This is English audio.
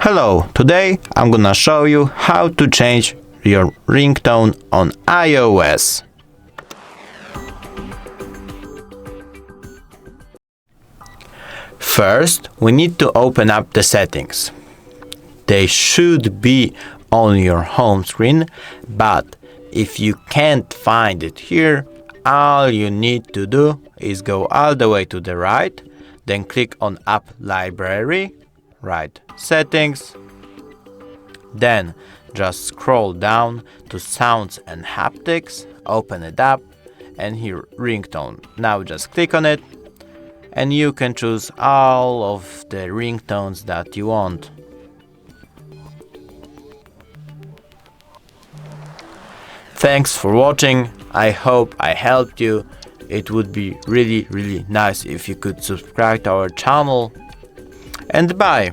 Hello, today I'm gonna show you how to change your ringtone on iOS. First, we need to open up the settings. They should be on your home screen, but if you can't find it here, all you need to do is go all the way to the right, then click on App Library, write Settings, then just scroll down to Sounds and Haptics, open it up, and here Ringtone. Now just click on it, and you can choose all of the ringtones that you want. Thanks for watching. I hope I helped you. It would be really nice if you could subscribe to our channel. And bye!